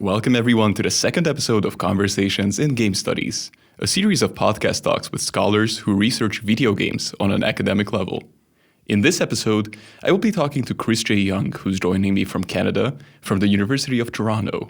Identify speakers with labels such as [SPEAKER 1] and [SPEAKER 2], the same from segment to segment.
[SPEAKER 1] Welcome everyone to the second episode of Conversations in Game Studies, a series of podcast talks with scholars who research video games on an academic level. In this episode, I will be talking to Chris J. Young, who's joining me from Canada, from the University of Toronto.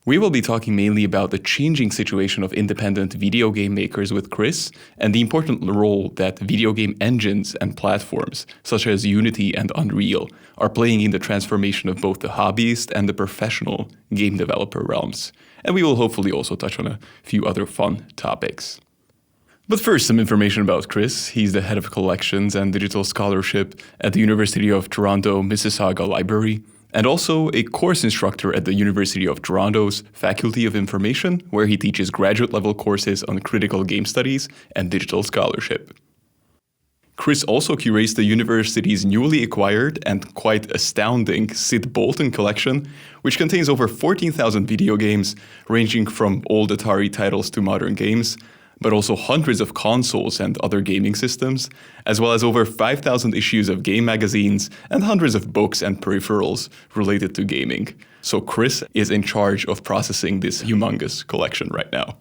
[SPEAKER 1] We will be talking mainly about the changing situation of independent video game makers with Chris and the important role that video game engines and platforms, such as Unity and Unreal, are playing in the transformation of both the hobbyist and the professional game developer realms. And we will hopefully also touch on a few other fun topics. But first, some information about Chris. He's the head of collections and digital scholarship at the University of Toronto Mississauga Library, and also a course instructor at the University of Toronto's Faculty of Information, where he teaches graduate-level courses on critical game studies and digital scholarship. Chris also curates the university's newly acquired and quite astounding Syd Bolton collection, which contains over 14,000 video games, ranging from old Atari titles to modern games, but also hundreds of consoles and other gaming systems, as well as over 5,000 issues of game magazines and hundreds of books and peripherals related to gaming. So Chris is in charge of processing this humongous collection right now.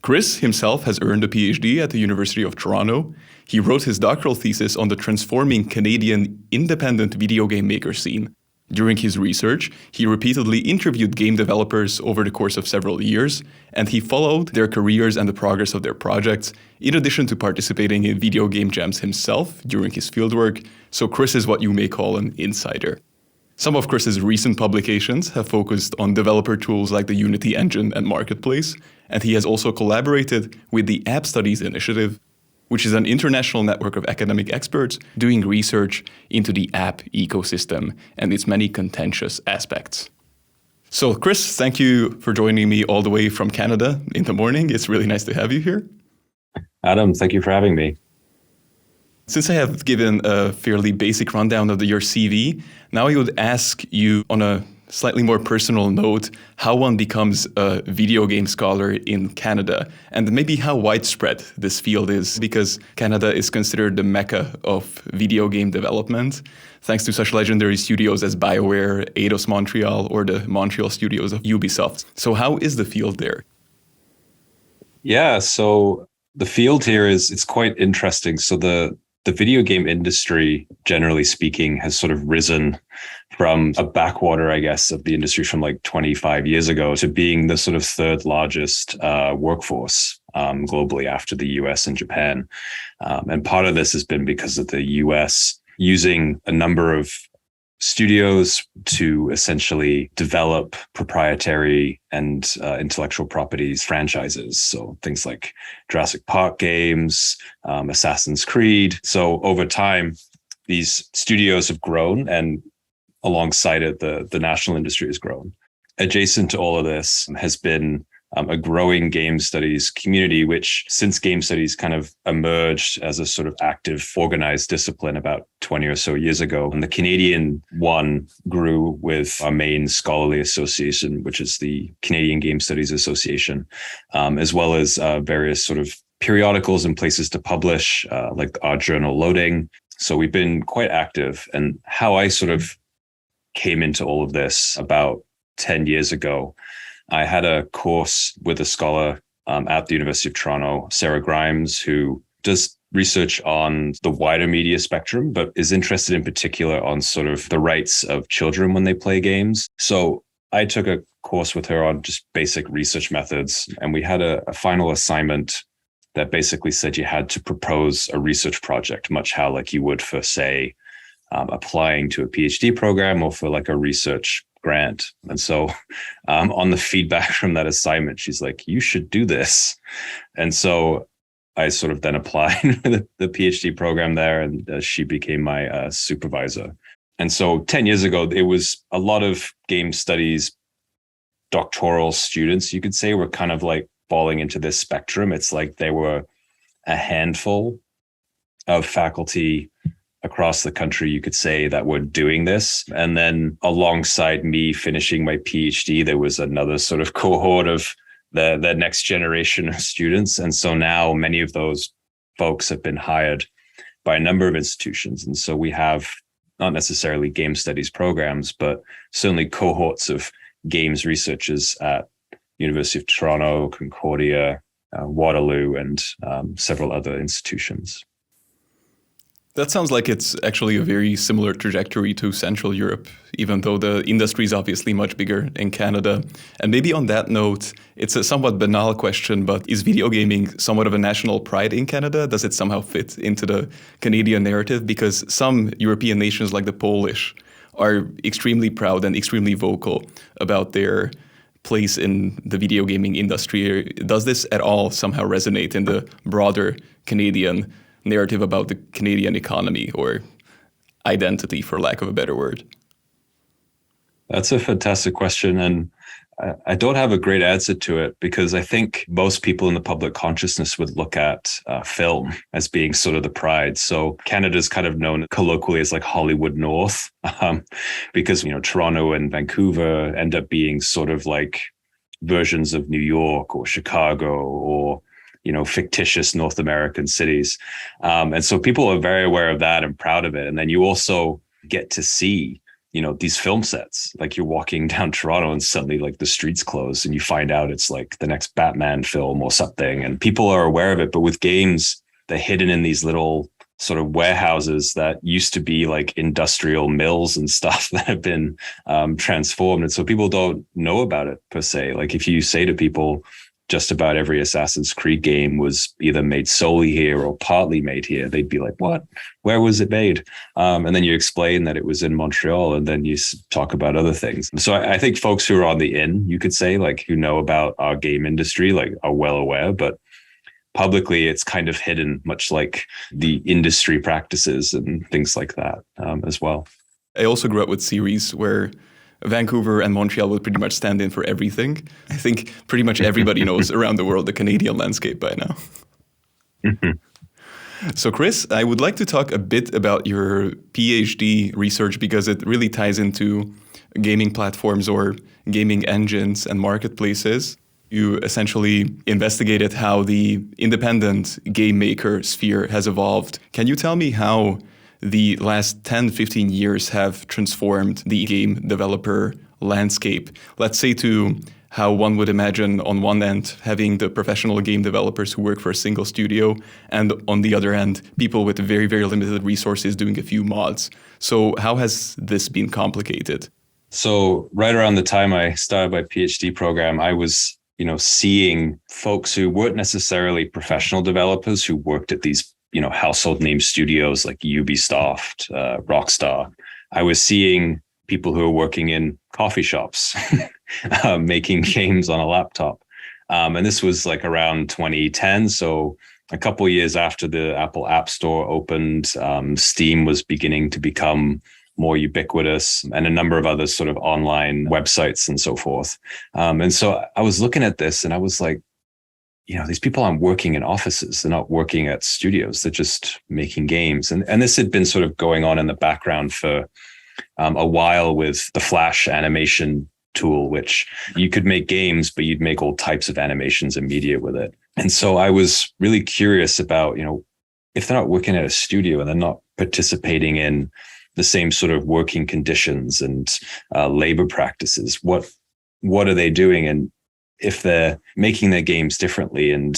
[SPEAKER 1] Chris himself has earned a PhD at the University of Toronto. He wrote his doctoral thesis on the transforming Canadian independent video game maker scene. During his research, he repeatedly interviewed game developers over the course of several years, and he followed their careers and the progress of their projects, in addition to participating in video game jams himself during his fieldwork, so Chris is what you may call an insider. Some of Chris's recent publications have focused on developer tools like the Unity engine and marketplace, and he has also collaborated with the App Studies Initiative, which is an international network of academic experts doing research into the app ecosystem and its many contentious aspects. So, Chris, thank you for joining me all the way from Canada in the morning. It's really nice to have you here.
[SPEAKER 2] Adam, thank you for having me.
[SPEAKER 1] Since I have given a fairly basic rundown of your CV, now I would ask you on a slightly more personal note, how one becomes a video game scholar in Canada, and maybe how widespread this field is, because Canada is considered the mecca of video game development, thanks to such legendary studios as BioWare, Eidos Montreal, or the Montreal studios of Ubisoft. So how is the field there?
[SPEAKER 2] Yeah, so the field here it's quite interesting. So the video game industry, generally speaking, has sort of risen from a backwater, I guess, of the industry from like 25 years ago to being the sort of third largest workforce globally after the US and Japan. And part of this has been because of the US using a number of studios to essentially develop proprietary and intellectual properties franchises. So things like Jurassic Park games, Assassin's Creed. So over time, these studios have grown, and alongside it, the national industry has grown. Adjacent to all of this has been a growing game studies community, which since game studies kind of emerged as a sort of active, organized discipline about 20 or so years ago. And the Canadian one grew with our main scholarly association, which is the Canadian Game Studies Association, as well as various sort of periodicals and places to publish, like our journal Loading. So we've been quite active. And how I sort of came into all of this about 10 years ago, I had a course with a scholar at the University of Toronto, Sarah Grimes, who does research on the wider media spectrum, but is interested in particular on sort of the rights of children when they play games. So I took a course with her on just basic research methods, and we had a final assignment that basically said you had to propose a research project, much how like you would for, say, applying to a PhD program or for like a research grant. And so on the feedback from that assignment, she's like, you should do this. And so I sort of then applied for the PhD program there, and she became my supervisor. And so 10 years ago, it was a lot of game studies doctoral students, you could say, were kind of like falling into this spectrum. It's like there were a handful of faculty across the country, you could say, that were doing this. And then alongside me finishing my PhD, there was another sort of cohort of the next generation of students. And so now many of those folks have been hired by a number of institutions. And so we have not necessarily game studies programs, but certainly cohorts of games researchers at University of Toronto, Concordia, Waterloo, and several other institutions.
[SPEAKER 1] That sounds like it's actually a very similar trajectory to Central Europe, even though the industry is obviously much bigger in Canada. And maybe on that note, it's a somewhat banal question, but is video gaming somewhat of a national pride in Canada? Does it somehow fit into the Canadian narrative? Because some European nations like the Polish are extremely proud and extremely vocal about their place in the video gaming industry. Does this at all somehow resonate in the broader Canadian narrative about the Canadian economy or identity, for lack of a better word?
[SPEAKER 2] That's a fantastic question. And I don't have a great answer to it because I think most people in the public consciousness would look at film as being sort of the pride. So Canada's kind of known colloquially as like Hollywood North because, Toronto and Vancouver end up being sort of like versions of New York or Chicago or fictitious North American cities. And so people are very aware of that and proud of it. And then you also get to see, these film sets, like you're walking down Toronto and suddenly like the streets close and you find out it's like the next Batman film or something. And people are aware of it. But with games, they're hidden in these little sort of warehouses that used to be like industrial mills and stuff that have been transformed. And so people don't know about it per se. Like if you say to people, just about every Assassin's Creed game was either made solely here or partly made here, they'd be like, what? Where was it made? And then you explain that it was in Montreal, and then you talk about other things. So I think folks who are on the you could say, like, who know about our game industry, like, are well aware, but publicly it's kind of hidden, much like the industry practices and things like that as well.
[SPEAKER 1] I also grew up with series where Vancouver and Montreal would pretty much stand in for everything. I think pretty much everybody knows around the world the Canadian landscape by now.
[SPEAKER 2] Mm-hmm.
[SPEAKER 1] So Chris, I would like to talk a bit about your PhD research because it really ties into gaming platforms or gaming engines and marketplaces. You essentially investigated how the independent game maker sphere has evolved. Can you tell me how the last 10, 15 years have transformed the game developer landscape? Let's say to how one would imagine on one end having the professional game developers who work for a single studio, and on the other end, people with very, very limited resources doing a few mods. So how has this been complicated?
[SPEAKER 2] So right around the time I started my PhD program, I was seeing folks who weren't necessarily professional developers who worked at these household name studios like Ubisoft, Rockstar. I was seeing people who are working in coffee shops, making games on a laptop. And this was like around 2010. So a couple of years after the Apple App Store opened, Steam was beginning to become more ubiquitous, and a number of other sort of online websites and so forth. And so I was looking at this and I was like, these people aren't working in offices. They're not working at studios. They're just making games. And this had been sort of going on in the background for a while with the Flash animation tool, which you could make games, but you'd make all types of animations and media with it. And so I was really curious about, if they're not working at a studio and they're not participating in the same sort of working conditions and labor practices, what are they doing? And if they're making their games differently and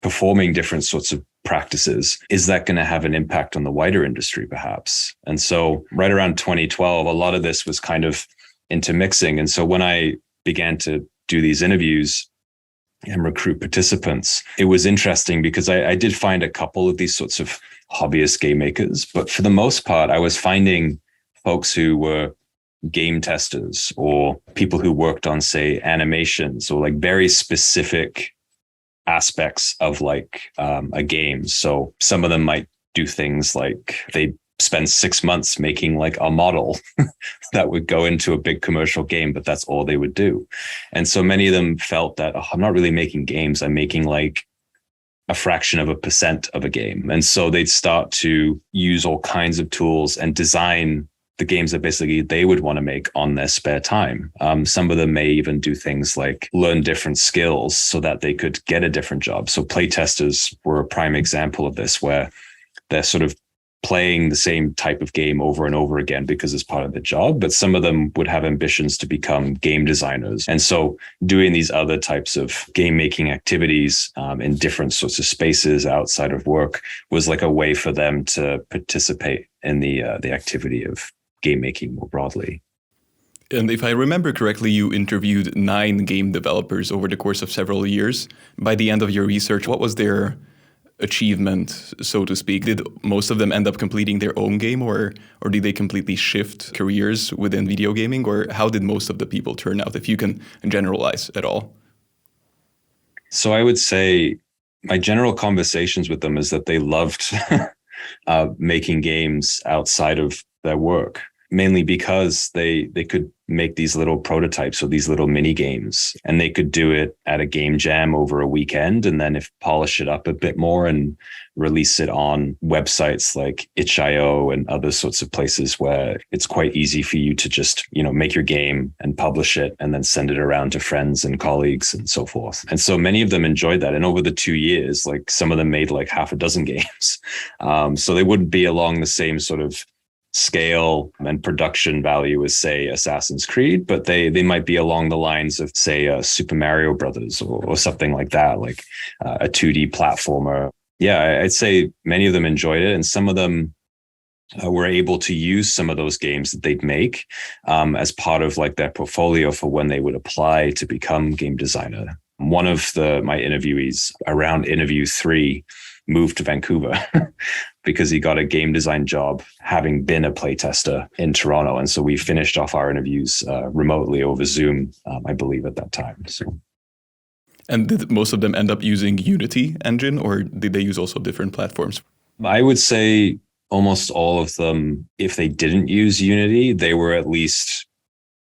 [SPEAKER 2] performing different sorts of practices, is that going to have an impact on the wider industry, perhaps? And so right around 2012, a lot of this was kind of intermixing. And so when I began to do these interviews and recruit participants, it was interesting because I did find a couple of these sorts of hobbyist game makers, but for the most part, I was finding folks who were game testers or people who worked on, say, animations or like very specific aspects of like a game. So some of them might do things like they spend 6 months making like a model that would go into a big commercial game, but that's all they would do. And so many of them felt that, I'm not really making games. I'm making like a fraction of a percent of a game. And so they'd start to use all kinds of tools and design the games that basically they would want to make on their spare time. Some of them may even do things like learn different skills so that they could get a different job. So playtesters were a prime example of this, where they're sort of playing the same type of game over and over again because it's part of the job, but some of them would have ambitions to become game designers. And so doing these other types of game making activities in different sorts of spaces outside of work was like a way for them to participate in the activity of game making more broadly.
[SPEAKER 1] And if I remember correctly, you interviewed 9 game developers over the course of several years. By the end of your research, what was their achievement, so to speak? Did most of them end up completing their own game, or did they completely shift careers within video gaming? Or how did most of the people turn out, if you can generalize at all?
[SPEAKER 2] So I would say my general conversations with them is that they loved making games outside of their work, mainly because they could make these little prototypes or these little mini games, and they could do it at a game jam over a weekend, and then polish it up a bit more and release it on websites like itch.io and other sorts of places where it's quite easy for you to just, make your game and publish it and then send it around to friends and colleagues and so forth. And so many of them enjoyed that. And over the 2 years, like some of them made like half a dozen games. So they wouldn't be along the same sort of scale and production value as, say, Assassin's Creed, but they might be along the lines of, say, Super Mario Brothers or something like that, like a 2D platformer. Yeah, I'd say many of them enjoyed it, and some of them were able to use some of those games that they'd make as part of like their portfolio for when they would apply to become game designer. One of my interviewees around interview 3 moved to Vancouver because he got a game design job having been a playtester in Toronto. And so we finished off our interviews remotely over Zoom, I believe, at that time. So.
[SPEAKER 1] And did most of them end up using Unity engine, or did they use also different platforms?
[SPEAKER 2] I would say almost all of them, if they didn't use Unity, they were at least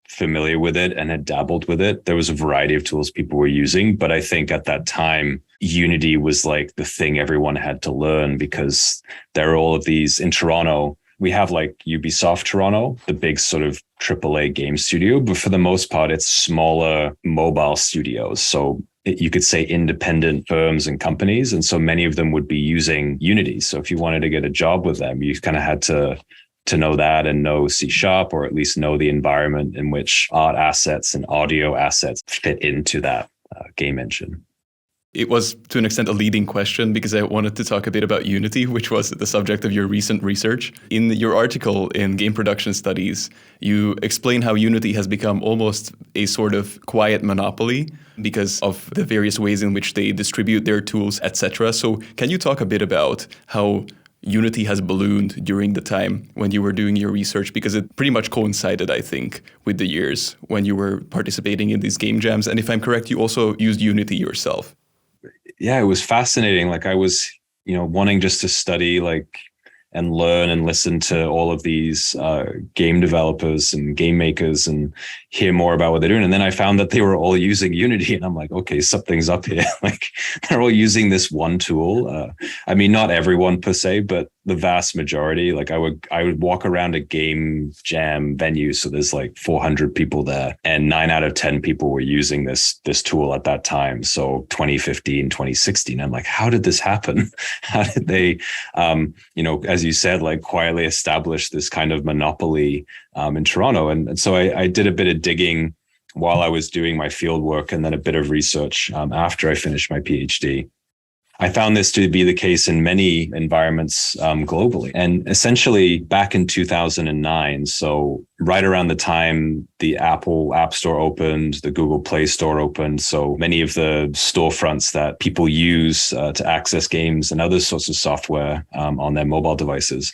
[SPEAKER 2] familiar with it and had dabbled with it. There was a variety of tools people were using, but I think at that time, Unity was like the thing everyone had to learn, because there are all of these in Toronto. We have like Ubisoft Toronto, the big sort of AAA game studio, but for the most part, it's smaller mobile studios. So you could say independent firms and companies. And so many of them would be using Unity. So if you wanted to get a job with them, you kind of had to know that and know C#, or at least know the environment in which art assets and audio assets fit into that game engine.
[SPEAKER 1] It was, to an extent, a leading question because I wanted to talk a bit about Unity, which was the subject of your recent research. In your article in Game Production Studies, you explain how Unity has become almost a sort of quiet monopoly because of the various ways in which they distribute their tools, etc. So can you talk a bit about how Unity has ballooned during the time when you were doing your research, because it pretty much coincided, I think, with the years when you were participating in these game jams. And if I'm correct, you also used Unity yourself.
[SPEAKER 2] Yeah, it was fascinating. Like I was, wanting just to study and learn and listen to all of these game developers and game makers and hear more about what they're doing. And then I found that they were all using Unity, and I'm like, okay, something's up here. Like they're all using this one tool. I mean, not everyone per se, but the vast majority. Like I would walk around a game jam venue, so there's like 400 people there, and 9 out of 10 people were using this tool at that time. So 2015, 2016, I'm like, how did this happen? How did they, as you said, like quietly establish this kind of monopoly in Toronto? And so I did a bit of digging while I was doing my field work, and then a bit of research after I finished my PhD. I found this to be the case in many environments globally. And essentially back in 2009, so right around the time the Apple App Store opened, the Google Play Store opened, so many of the storefronts that people use to access games and other sorts of software on their mobile devices,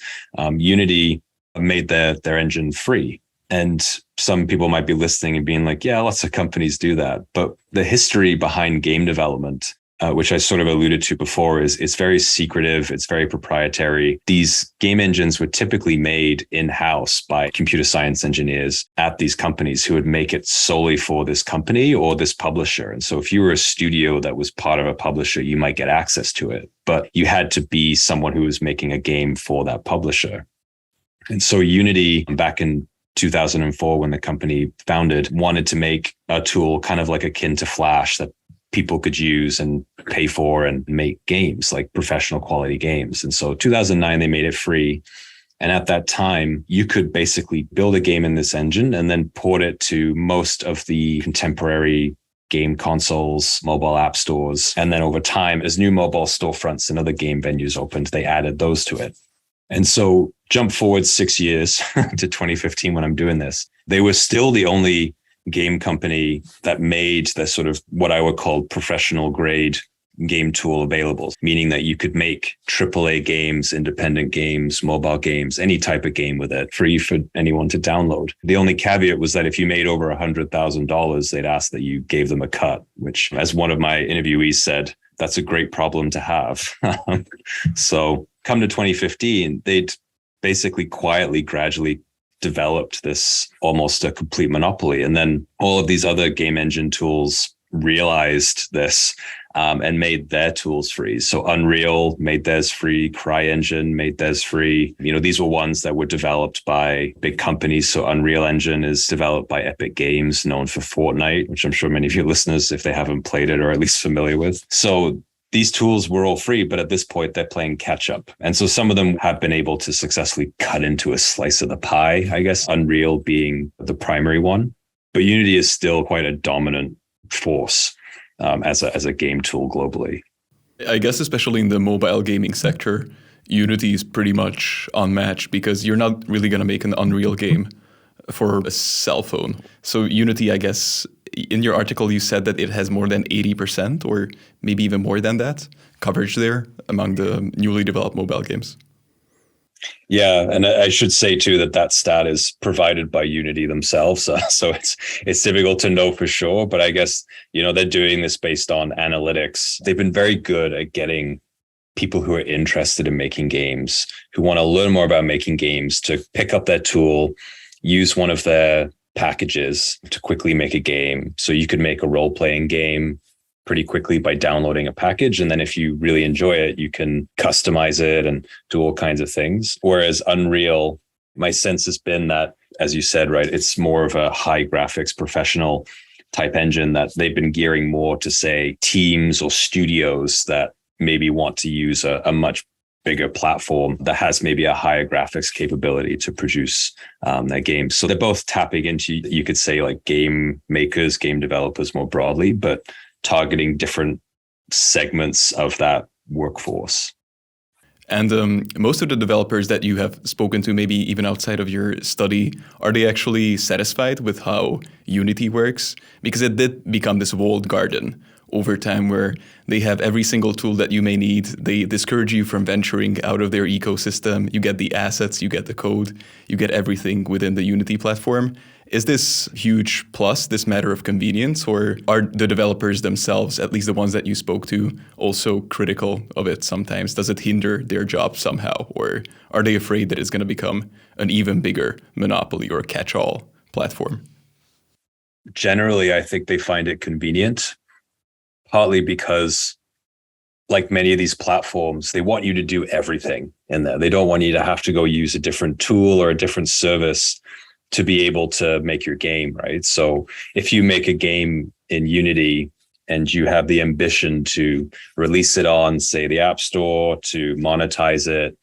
[SPEAKER 2] Unity made their engine free. And some people might be listening and being like, yeah, lots of companies do that. But the history behind game development, which I sort of alluded to before, is it's very secretive. It's very proprietary. These game engines were typically made in-house by computer science engineers at these companies who would make it solely for this company or this publisher. And so if you were a studio that was part of a publisher, you might get access to it, but you had to be someone who was making a game for that publisher. And so Unity, back in 2004, when the company founded, wanted to make a tool kind of like akin to Flash that people could use and pay for and make games, like professional quality games. And so 2009, they made it free. And at that time, you could basically build a game in this engine and then port it to most of the contemporary game consoles, mobile app stores. And then over time, as new mobile storefronts and other game venues opened, they added those to it. And so jump forward 6 years to 2015 when I'm doing this, they were still the only game company that made the sort of what I would call professional grade game tool available, meaning that you could make AAA games, independent games, mobile games, any type of game with it, free for anyone to download. The only caveat was that if you made over $100,000, they'd ask that you gave them a cut, which, as one of my interviewees said, that's a great problem to have. So come to 2015, they'd basically quietly, gradually developed this almost a complete monopoly. And then all of these other game engine tools realized this and made their tools free. So Unreal made theirs free. CryEngine made theirs free. These were ones that were developed by big companies. So Unreal Engine is developed by Epic Games, known for Fortnite, which I'm sure many of your listeners, if they haven't played it, are at least familiar with. So these tools were all free, but at this point, they're playing catch up. And so some of them have been able to successfully cut into a slice of the pie, I guess, Unreal being the primary one. But Unity is still quite a dominant force as a game tool globally.
[SPEAKER 1] I guess especially in the mobile gaming sector, Unity is pretty much unmatched because you're not really going to make an Unreal game for a cell phone. So Unity, I guess, in your article, you said that it has more than 80% or maybe even more than that coverage there among the newly developed mobile games.
[SPEAKER 2] Yeah, and I should say too that stat is provided by Unity themselves, so it's difficult to know for sure. But I guess they're doing this based on analytics. They've been very good at getting people who are interested in making games, who want to learn more about making games, to pick up their tool, use one of their packages to quickly make a game. So you could make a role-playing game pretty quickly by downloading a package. And then if you really enjoy it, you can customize it and do all kinds of things. Whereas Unreal, my sense has been that, as you said, right, it's more of a high graphics professional type engine that they've been gearing more to, say, teams or studios that maybe want to use a much bigger platform that has maybe a higher graphics capability to produce their games. So they're both tapping into, you could say, like game makers, game developers more broadly, but targeting different segments of that workforce.
[SPEAKER 1] And most of the developers that you have spoken to, maybe even outside of your study, are they actually satisfied with how Unity works? Because it did become this walled garden over time where they have every single tool that you may need. They discourage you from venturing out of their ecosystem. You get the assets, you get the code, you get everything within the Unity platform. Is this huge plus, this matter of convenience, or are the developers themselves, at least the ones that you spoke to, also critical of it sometimes? Does it hinder their job somehow, or are they afraid that it's going to become an even bigger monopoly or catch-all platform?
[SPEAKER 2] Generally, I think they find it convenient, partly because, like many of these platforms, they want you to do everything in there. They don't want you to have to go use a different tool or a different service to be able to make your game, right? So if you make a game in Unity and you have the ambition to release it on, say, the App Store, to monetize it,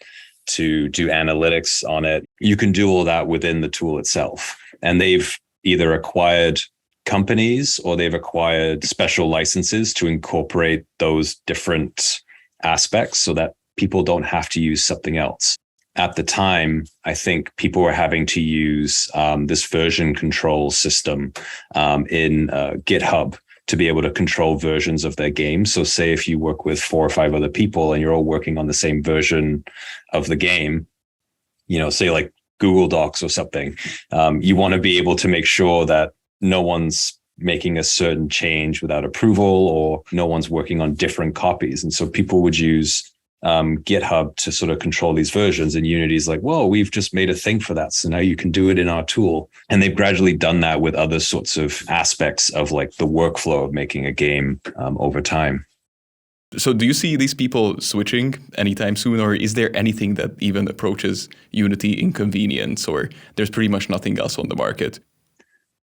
[SPEAKER 2] to do analytics on it, you can do all that within the tool itself. And they've either acquired companies or they've acquired special licenses to incorporate those different aspects so that people don't have to use something else. At the time, I think people were having to use this version control system in GitHub to be able to control versions of their game. So say if you work with 4 or 5 other people and you're all working on the same version of the game, say like Google Docs or something, you want to be able to make sure that no one's making a certain change without approval or no one's working on different copies. And so people would use GitHub to sort of control these versions, and Unity's like, whoa, we've just made a thing for that. So now you can do it in our tool. And they've gradually done that with other sorts of aspects of like the workflow of making a game over time.
[SPEAKER 1] So do you see these people switching anytime soon, or is there anything that even approaches Unity in convenience, or there's pretty much nothing else on the market?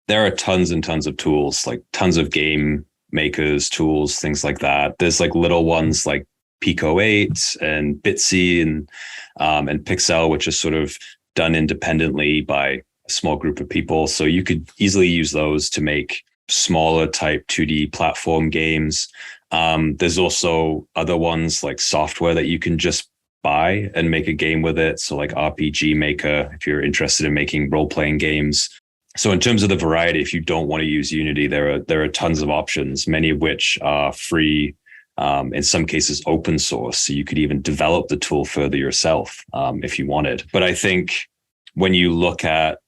[SPEAKER 2] There are tons and tons of tools, like tons of game makers, tools, things like that. There's like little ones like Pico 8 and Bitsy and Pixel, which is sort of done independently by a small group of people. So you could easily use those to make smaller type 2D platform games. There's also other ones like software that you can just buy and make a game with it. So like RPG Maker, if you're interested in making role-playing games. So in terms of the variety, if you don't want to use Unity, there are tons of options, many of which are free, in some cases open source. So you could even develop the tool further yourself if you wanted. But I think when you look at,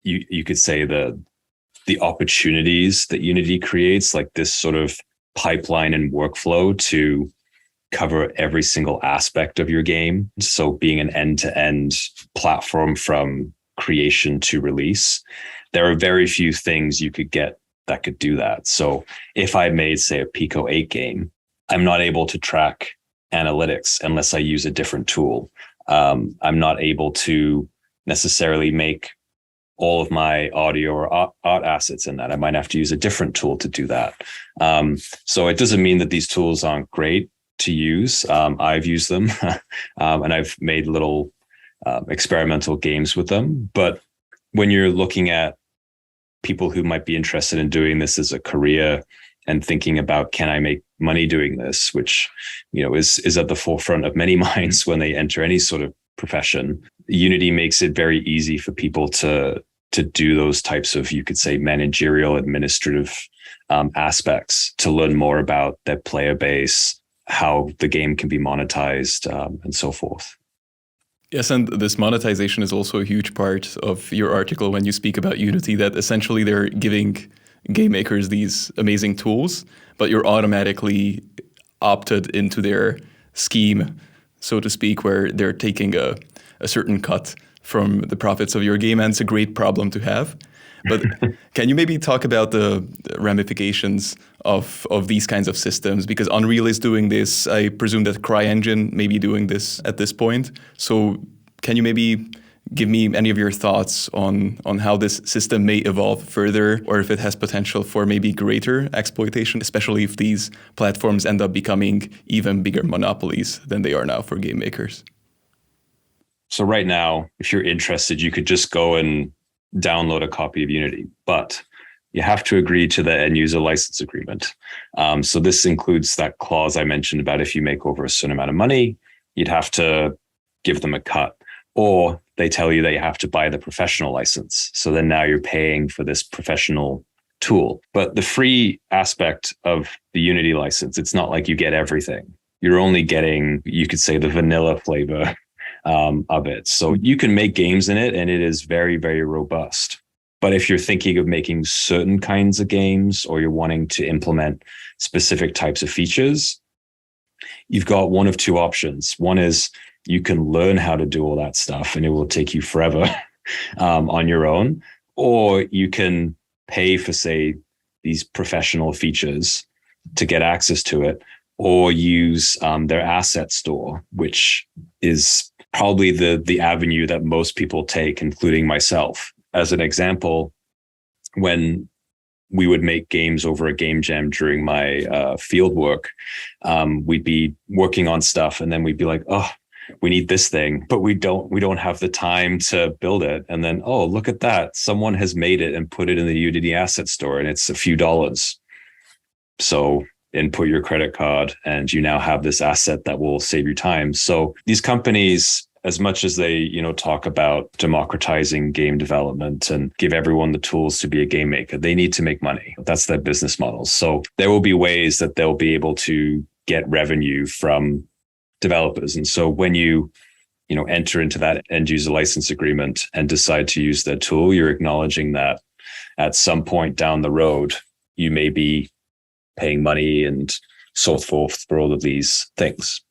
[SPEAKER 2] you could say the opportunities that Unity creates, like this sort of pipeline and workflow to cover every single aspect of your game. So being an end-to-end platform from creation to release, there are very few things you could get that could do that. So if I made, say, a Pico 8 game, I'm not able to track analytics unless I use a different tool. I'm not able to necessarily make all of my audio or art assets in that. I might have to use a different tool to do that. So it doesn't mean that these tools aren't great to use. I've used them and I've made little experimental games with them. But when you're looking at people who might be interested in doing this as a career and thinking about, can I make money doing this, which, is at the forefront of many minds when they enter any sort of profession, Unity makes it very easy for people to do those types of, you could say, managerial, administrative aspects, to learn more about their player base, how the game can be monetized, and so forth.
[SPEAKER 1] Yes, and this monetization is also a huge part of your article when you speak about Unity, that essentially they're giving game makers these amazing tools, but you're automatically opted into their scheme, so to speak, where they're taking a certain cut from the profits of your game, and it's a great problem to have. But can you maybe talk about the ramifications of these kinds of systems? Because Unreal is doing this. I presume that CryEngine may be doing this at this point. So can you maybe give me any of your thoughts on how this system may evolve further, or if it has potential for maybe greater exploitation, especially if these platforms end up becoming even bigger monopolies than they are now for game makers?
[SPEAKER 2] So right now, if you're interested, you could just go and download a copy of Unity, but you have to agree to the end user license agreement. So this includes that clause I mentioned about if you make over a certain amount of money, you'd have to give them a cut, or they tell you that you have to buy the professional license. So then now you're paying for this professional tool. But the free aspect of the Unity license, it's not like you get everything. You're only getting, you could say, the vanilla flavor of it. So you can make games in it, and it is very, very robust. But if you're thinking of making certain kinds of games, or you're wanting to implement specific types of features, you've got one of two options. One is you can learn how to do all that stuff, and it will take you forever on your own. Or you can pay for, say, these professional features to get access to it, or use their asset store, which is probably the avenue that most people take, including myself. As an example, when we would make games over a game jam during my field work, we'd be working on stuff, and then we'd be like, oh, we need this thing, but we don't have the time to build it. And then, oh, look at that. Someone has made it and put it in the Unity asset store, and it's a few dollars. So input your credit card, and you now have this asset that will save you time. So these companies, as much as they, talk about democratizing game development and give everyone the tools to be a game maker, they need to make money. That's their business model. So there will be ways that they'll be able to get revenue from developers. And so when you enter into that end user license agreement and decide to use their tool, you're acknowledging that at some point down the road, you may be paying money and so forth for all of these things.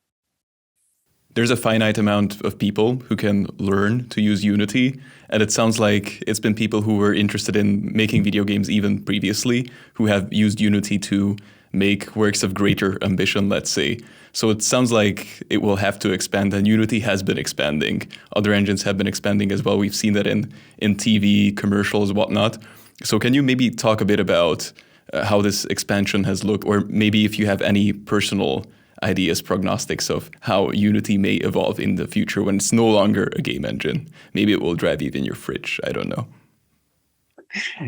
[SPEAKER 1] There's a finite amount of people who can learn to use Unity, and it sounds like it's been people who were interested in making video games even previously, who have used Unity to make works of greater ambition, let's say. So it sounds like it will have to expand, and Unity has been expanding. Other engines have been expanding as well. We've seen that in TV, commercials, whatnot. So can you maybe talk a bit about how this expansion has looked, or maybe if you have any personal ideas, prognostics of how Unity may evolve in the future when it's no longer a game engine. Maybe it will drive even your fridge. I don't know.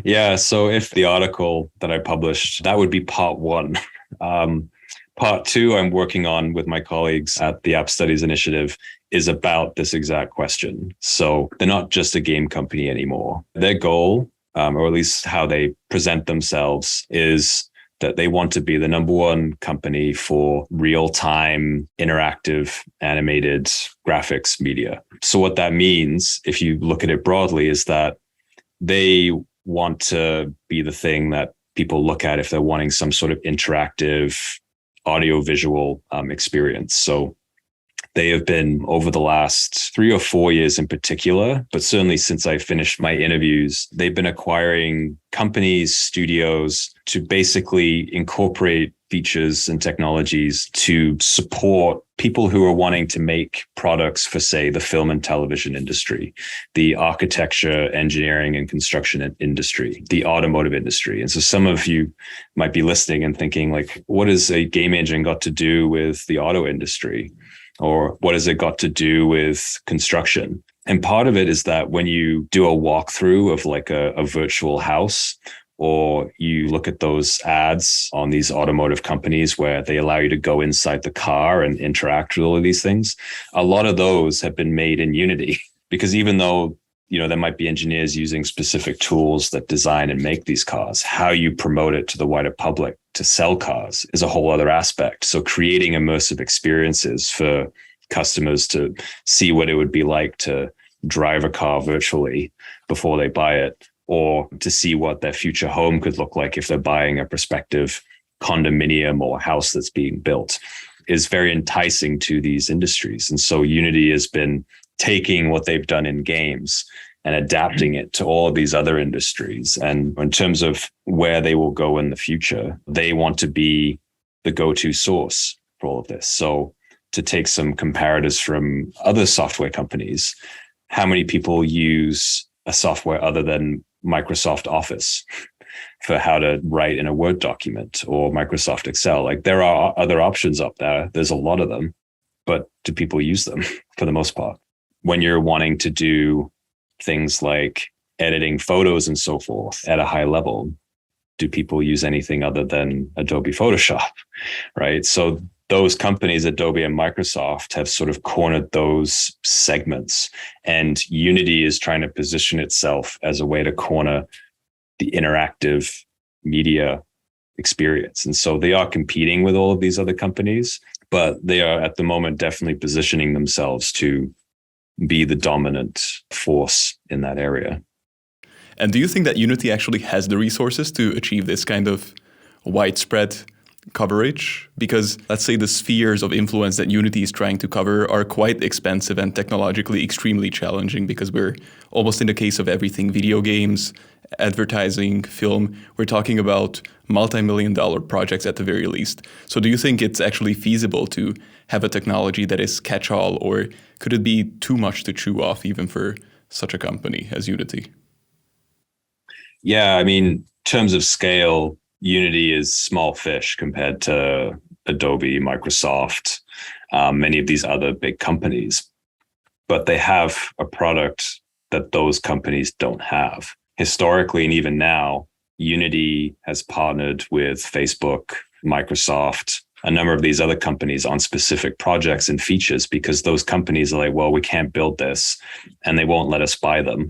[SPEAKER 2] Yeah, so if the article that I published, that would be part one. Part two, I'm working on with my colleagues at the App Studies Initiative, is about this exact question. So they're not just a game company anymore. Their goal, or at least how they present themselves, is that they want to be the number one company for real-time, interactive, animated graphics media. So what that means, if you look at it broadly, is that they want to be the thing that people look at if they're wanting some sort of interactive audio-visual experience. So they have been, over the last 3 or 4 years in particular, but certainly since I finished my interviews, they've been acquiring companies, studios to basically incorporate features and technologies to support people who are wanting to make products for, say, the film and television industry, the architecture, engineering, and construction industry, the automotive industry. And so some of you might be listening and thinking, like, what has a game engine got to do with the auto industry? Or what has it got to do with construction? And part of it is that when you do a walkthrough of like a virtual house, or you look at those ads on these automotive companies where they allow you to go inside the car and interact with all of these things, a lot of those have been made in Unity. Because even though, you know, there might be engineers using specific tools that design and make these cars, how you promote it to the wider public to sell cars is a whole other aspect. So creating immersive experiences for customers to see what it would be like to drive a car virtually before they buy it, or to see what their future home could look like if they're buying a prospective condominium or house that's being built, is very enticing to these industries. And so Unity has been taking what they've done in games and adapting it to all of these other industries. And in terms of where they will go in the future, they want to be the go-to source for all of this. So to take some comparators from other software companies, how many people use a software other than Microsoft Office for how to write in a Word document, or Microsoft Excel? Like, there are other options up there. There's a lot of them, but do people use them for the most part? When you're wanting to do things like editing photos and so forth at a high level, do people use anything other than Adobe Photoshop, right? So those companies, Adobe and Microsoft, have sort of cornered those segments, and Unity is trying to position itself as a way to corner the interactive media experience. And so they are competing with all of these other companies, but they are at the moment definitely positioning themselves to be the dominant force in that area.
[SPEAKER 1] And do you think that Unity actually has the resources to achieve this kind of widespread coverage? Because let's say the spheres of influence that Unity is trying to cover are quite expensive and technologically extremely challenging, because we're almost in the case of everything, video games, advertising, film, we're talking about multi-million-dollar projects at the very least. So do you think it's actually feasible to have a technology that is catch-all, or could it be too much to chew off even for such a company as Unity?
[SPEAKER 2] Yeah, I mean, in terms of scale, Unity is small fish compared to Adobe, Microsoft, many of these other big companies. But they have a product that those companies don't have. Historically, and even now, Unity has partnered with Facebook, Microsoft, a number of these other companies on specific projects and features, because those companies are like, well, we can't build this, and they won't let us buy them.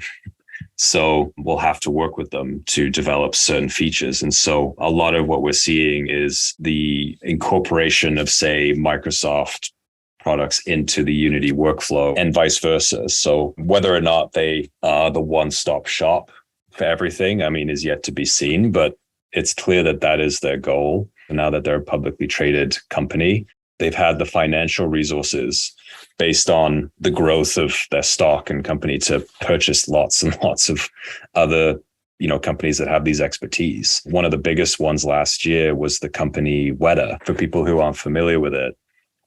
[SPEAKER 2] So we'll have to work with them to develop certain features. And so a lot of what we're seeing is the incorporation of, say, Microsoft products into the Unity workflow and vice versa. So whether or not they are the one-stop shop for everything, I mean, is yet to be seen, but it's clear that that is their goal. Now that they're a publicly traded company, they've had the financial resources based on the growth of their stock and company to purchase lots and lots of other, companies that have these expertise. One of the biggest ones last year was the company Weta. For people who aren't familiar with it,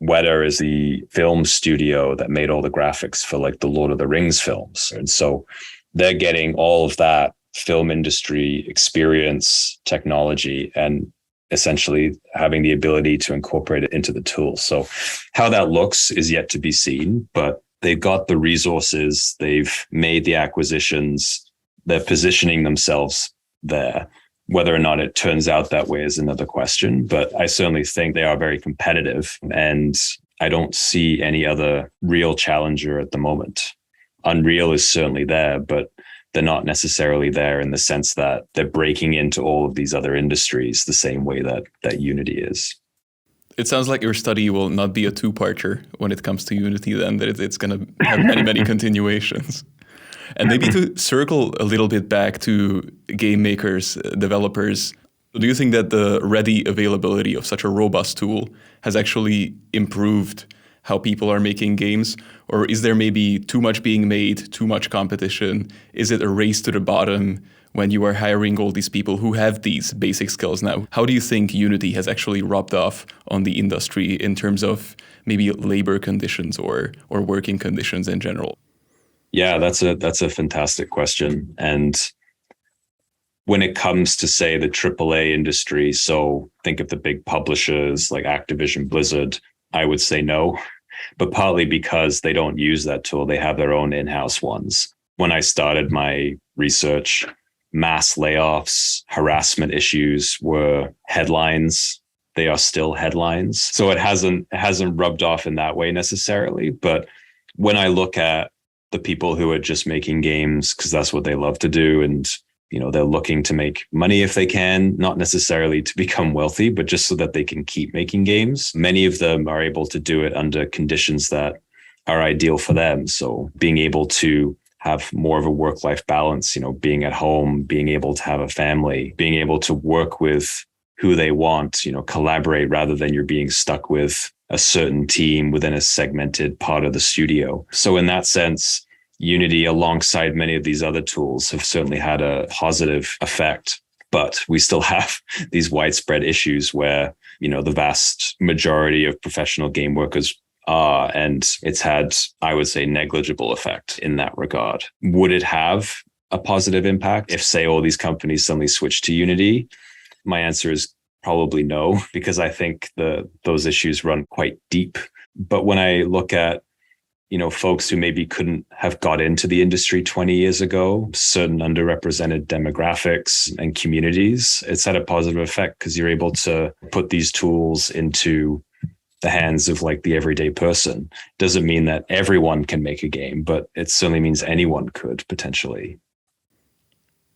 [SPEAKER 2] Weta is the film studio that made all the graphics for like the Lord of the Rings films. And so they're getting all of that film industry experience, technology, and essentially having the ability to incorporate it into the tool. So how that looks is yet to be seen, but they've got the resources, they've made the acquisitions, they're positioning themselves there. Whether or not it turns out that way is another question, but I certainly think they are very competitive, and I don't see any other real challenger at the moment. Unreal is certainly there, but they're not necessarily there in the sense that they're breaking into all of these other industries the same way that Unity is.
[SPEAKER 1] It sounds like your study will not be a two-parter when it comes to Unity then, that it's going to have many, many continuations. And maybe to circle a little bit back to game makers, developers, do you think that the ready availability of such a robust tool has actually improved how people are making games? Or is there maybe too much being made, too much competition? Is it a race to the bottom when you are hiring all these people who have these basic skills now? How do you think Unity has actually rubbed off on the industry in terms of maybe labor conditions or working conditions in general?
[SPEAKER 2] Yeah, that's a fantastic question. And when it comes to, say, the AAA industry, so think of the big publishers like Activision, Blizzard, I would say no, but partly because they don't use that tool. They have their own in-house ones. When I started my research, mass layoffs, harassment issues were headlines. They are still headlines. So it hasn't rubbed off in that way necessarily. But when I look at the people who are just making games because that's what they love to do, and they're looking to make money if they can, not necessarily to become wealthy, but just so that they can keep making games. Many of them are able to do it under conditions that are ideal for them. So being able to have more of a work-life balance, being at home, being able to have a family, being able to work with who they want, collaborate rather than you're being stuck with a certain team within a segmented part of the studio. So in that sense, Unity, alongside many of these other tools, have certainly had a positive effect. But we still have these widespread issues where, the vast majority of professional game workers are, and it's had, I would say, negligible effect in that regard. Would it have a positive impact if, say, all these companies suddenly switch to Unity? My answer is probably no, because I think those issues run quite deep. But when I look at, folks who maybe couldn't have got into the industry 20 years ago, certain underrepresented demographics and communities, it's had a positive effect because you're able to put these tools into the hands of like the everyday person. Doesn't mean that everyone can make a game, but it certainly means anyone could potentially.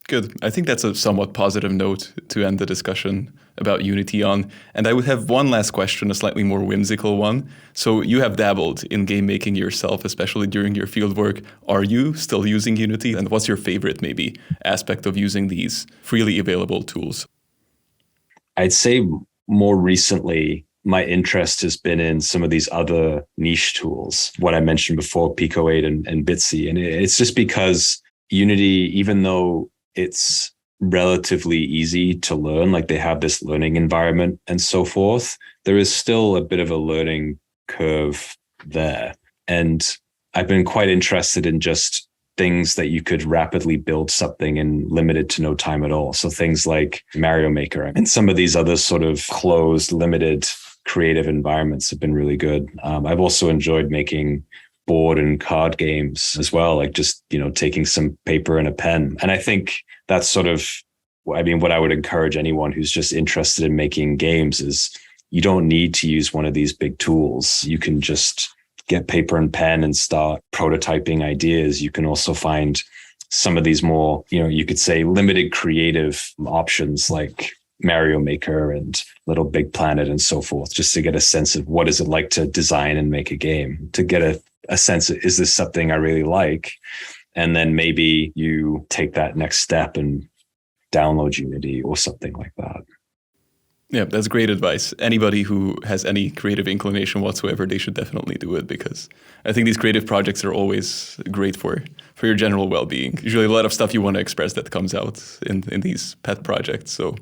[SPEAKER 1] Good. I think that's a somewhat positive note to end the discussion about Unity on. And I would have one last question, a slightly more whimsical one. So you have dabbled in game making yourself, especially during your fieldwork. Are you still using Unity? And what's your favorite, maybe, aspect of using these freely available tools?
[SPEAKER 2] I'd say more recently, my interest has been in some of these other niche tools, what I mentioned before, Pico 8 and Bitsy. And it's just because Unity, even though it's relatively easy to learn, like they have this learning environment and so forth, there is still a bit of a learning curve there. And I've been quite interested in just things that you could rapidly build something in limited to no time at all. So things like Mario Maker and some of these other sort of closed, limited creative environments have been really good. I've also enjoyed making board and card games as well, like just, taking some paper and a pen. And I think that's sort of, what I would encourage anyone who's just interested in making games is you don't need to use one of these big tools. You can just get paper and pen and start prototyping ideas. You can also find some of these more, you could say limited creative options like Mario Maker and Little Big Planet and so forth, just to get a sense of what is it like to design and make a game, to get a sense of, is this something I really like? And then maybe you take that next step and download Unity or something like that.
[SPEAKER 1] Yeah, that's great advice. Anybody who has any creative inclination whatsoever, they should definitely do it, because I think these creative projects are always great for your general well-being. Usually a lot of stuff you want to express that comes out in these pet projects. So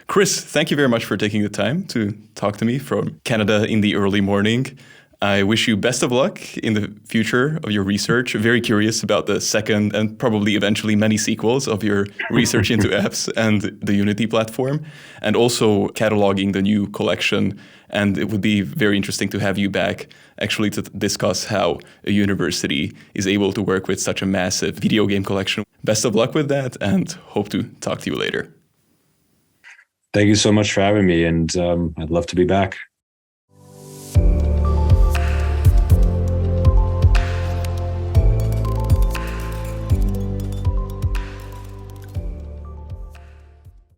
[SPEAKER 1] Chris, thank you very much for taking the time to talk to me from Canada in the early morning. I wish you best of luck in the future of your research. Very curious about the second and probably eventually many sequels of your research into apps and the Unity platform, and also cataloging the new collection. And it would be very interesting to have you back actually to discuss how a university is able to work with such a massive video game collection. Best of luck with that, and hope to talk to you later.
[SPEAKER 2] Thank you so much for having me, and I'd love to be back.